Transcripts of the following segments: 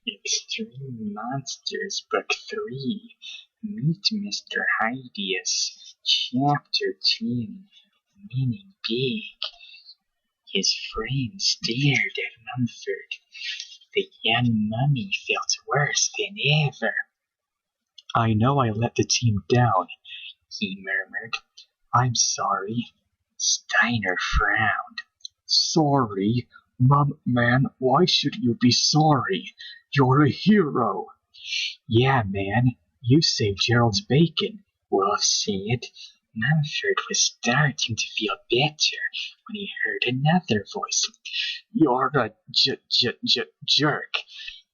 Extreme Monstes, Book 3. Meet Mr. Hydeous. Chapter 2. Meaning Big. His friend stared at Mumford. The young mummy felt worse than ever. "I know I let the team down," he murmured. "I'm sorry." Steiner frowned. "Sorry? Man, why should you be sorry? You're a hero." "Yeah, man, you saved Gerald's bacon," Wulf said. Mumford was starting to feel better when he heard another voice. "You're a jerk,"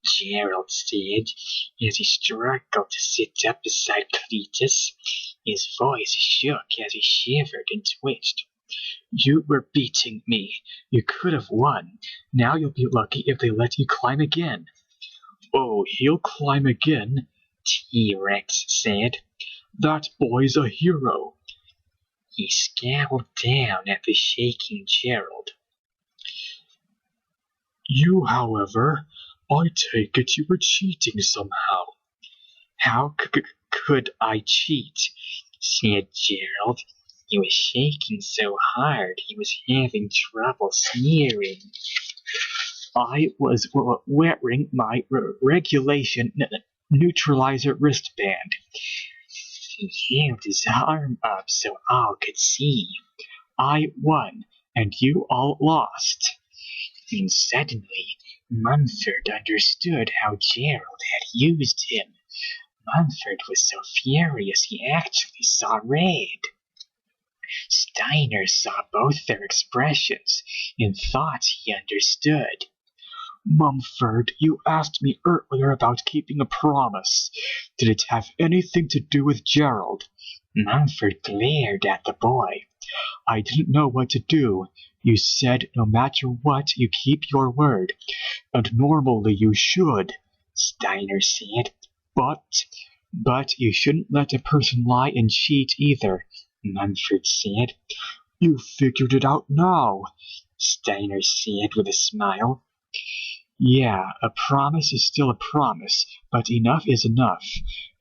Gerald said, as he struggled to sit up beside Cletus. His voice shook as he shivered and twitched. "You were beating me. You could have won. Now you'll be lucky if they let you climb again." "Oh, he'll climb again," T-Rex said. "That boy's a hero." He scowled down at the shaking Gerald. "You, however, I take it you were cheating somehow." "How could I cheat?" said Gerald. He was shaking so hard he was having trouble sneering. "I was wearing my regulation neutralizer wristband." He held his arm up so all could see. "I won, and you all lost." And suddenly, Mumford understood how Gerald had used him. Mumford was so furious he actually saw red. Steiner saw both their expressions and thought he understood. "Mumford, you asked me earlier about keeping a promise. Did it have anything to do with Gerald?" Mumford glared at the boy. "I didn't know what to do. You said no matter what, you keep your word. And normally you should," Steiner said. But you shouldn't let a person lie and cheat either," Mumford said. "You figured it out now," Steiner said with a smile. "Yeah, a promise is still a promise, but enough is enough.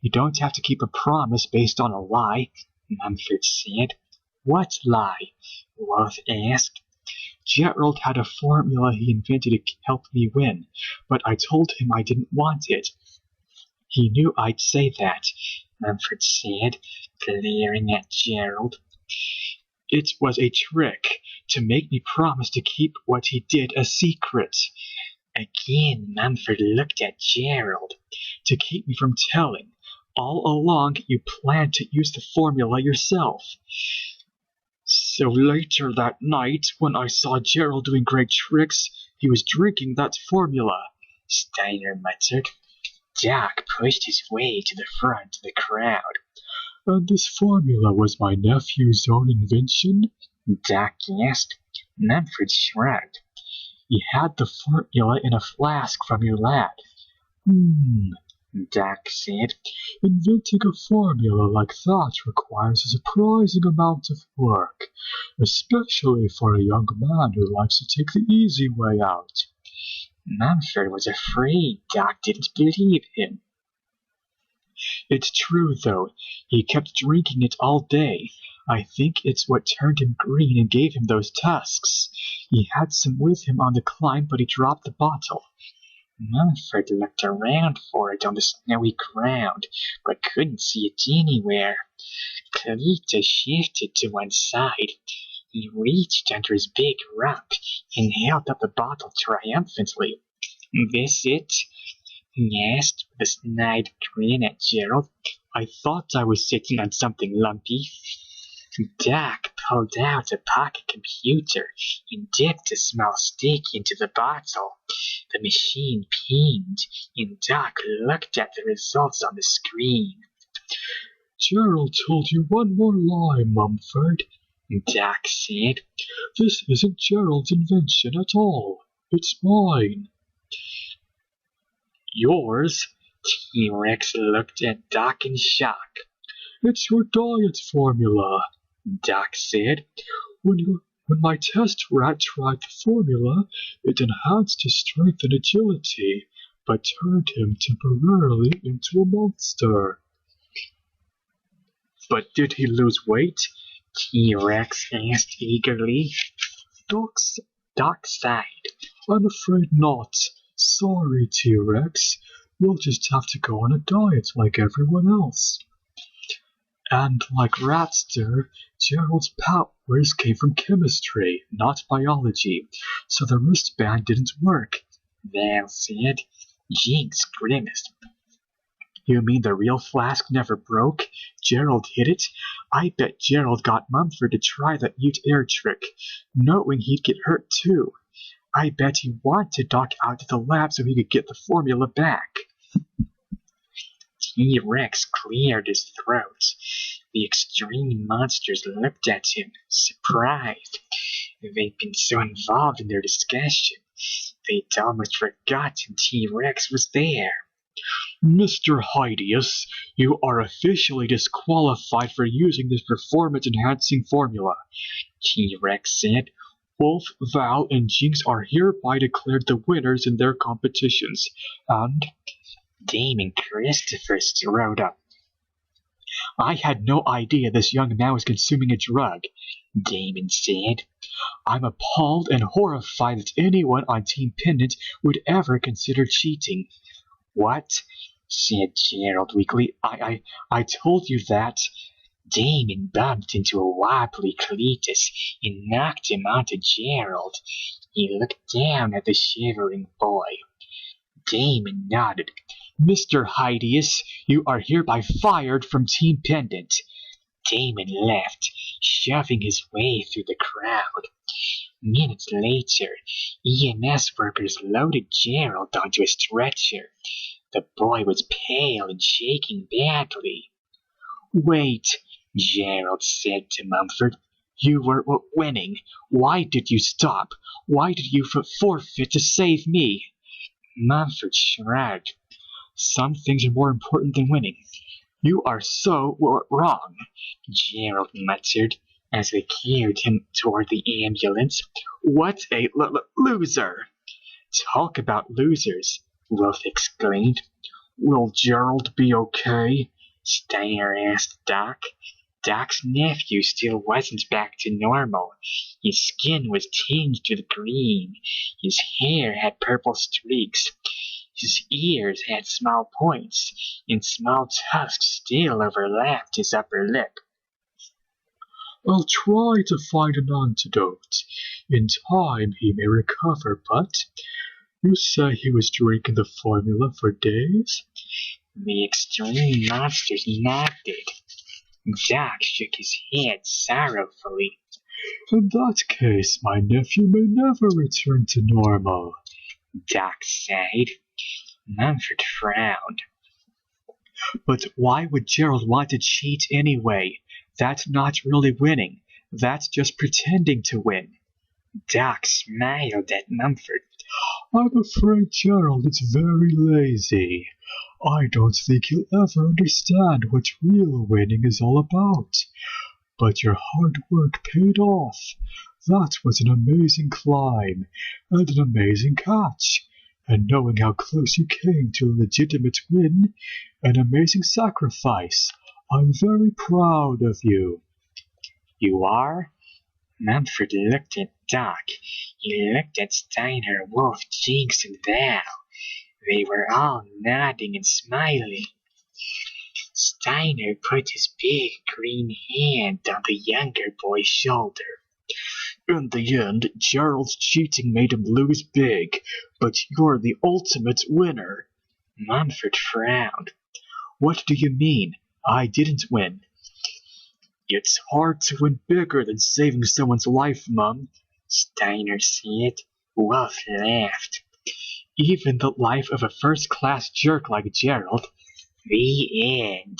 You don't have to keep a promise based on a lie," Mumford said. "What lie?" Wulf asked. "Gerald had a formula he invented to help me win, but I told him I didn't want it." "He knew I'd say that," Mumford said, glaring at Gerald. "It was a trick to make me promise to keep what he did a secret." Again Mumford looked at Gerald. "To keep me from telling. All along you planned to use the formula yourself." "So later that night, when I saw Gerald doing great tricks, he was drinking that formula," Steiner muttered. Doc pushed his way to the front of the crowd. "And this formula was my nephew's own invention?" Doc asked. Mumford shrugged. "You had the formula in a flask from your lad." Doc said. "Inventing a formula like that requires a surprising amount of work, especially for a young man who likes to take the easy way out." Mumford was afraid Doc didn't believe him. "It's true, though. He kept drinking it all day. I think it's what turned him green and gave him those tusks. He had some with him on the climb, but he dropped the bottle." Mumford looked around for it on the snowy ground, but couldn't see it anywhere. Cletus shifted to one side. He reached under his big rump and held up the bottle triumphantly. "This it?" he asked with a snide grin at Gerald. "I thought I was sitting on something lumpy." Doc pulled out a pocket computer and dipped a small stick into the bottle. The machine pinged, and Doc looked at the results on the screen. "Gerald told you one more lie, Mumford," Doc said. "This isn't Gerald's invention at all. It's mine." "Yours?" T-Rex looked at Doc in shock. "It's your diet formula," Doc said. When my test rat tried the formula, it enhanced his strength and agility, but turned him temporarily into a monster. But did he lose weight? T-Rex asked eagerly. Doc sighed. I'm afraid not. Sorry, T-Rex. You'll just have to go on a diet like everyone else. And like Ratster, Gerald's powers came from chemistry, not biology, so the wristband didn't work. Val said. Jinx grimaced. You mean the real flask never broke? Gerald hid it? I bet Gerald got Mumford to try that mute air trick, knowing he'd get hurt too. I bet he wanted Doc out to the lab so he could get the formula back. T-Rex cleared his throat. The Extreme Monstes looked at him, surprised. They'd been so involved in their discussion, they'd almost forgotten T-Rex was there. Mr. Hydeous, you are officially disqualified for using this performance-enhancing formula, T-Rex said. Wulf, Val, and Jinx are hereby declared the winners in their competitions, and Damon Christopher strode up. I had no idea this young man was consuming a drug, Damon said. I'm appalled and horrified that anyone on Team Pendant would ever consider cheating. What? Said Gerald weakly. I told you that. Damon bumped into a wobbly Cletus and knocked him onto Gerald. He looked down at the shivering boy. Damon nodded. Mr. Hydeous, you are hereby fired from Team Pendant. Damon left, shoving his way through the crowd. Minutes later, EMS workers loaded Gerald onto a stretcher. The boy was pale and shaking badly. Wait, Gerald said to Mumford. You were winning. Why did you stop? Why did you forfeit to save me? Mumford shrugged. Some things are more important than winning. You are so wrong, Gerald muttered as they carried him toward the ambulance. What a loser! Talk about losers, Wulf exclaimed. Will Gerald be okay? Steiner asked Doc. Doc's nephew still wasn't back to normal. His skin was tinged with green. His hair had purple streaks. His ears had small points, and small tusks still overlapped his upper lip. I'll try to find an antidote. In time he may recover, but you say he was drinking the formula for days? The Extreme Monstes nodded. Doc shook his head sorrowfully. In that case, my nephew may never return to normal, Doc sighed. Mumford frowned. But why would Gerald want to cheat anyway? That's not really winning. That's just pretending to win. Doc smiled at Mumford. I'm afraid Gerald is very lazy. I don't think he'll ever understand what real winning is all about. But your hard work paid off. That was an amazing climb, and an amazing catch. And knowing how close you came to a legitimate win, an amazing sacrifice, I'm very proud of you. You are? Mumford looked at Doc. He looked at Steiner, Wulf, Jinx, and Val. They were all nodding and smiling. Steiner put his big green hand on the younger boy's shoulder. In the end, Gerald's cheating made him lose big, but you're the ultimate winner. Mumford frowned. What do you mean? I didn't win. It's hard to win bigger than saving someone's life, Mum, Steiner said. Wulf laughed. Even the life of a first-class jerk like Gerald. The end.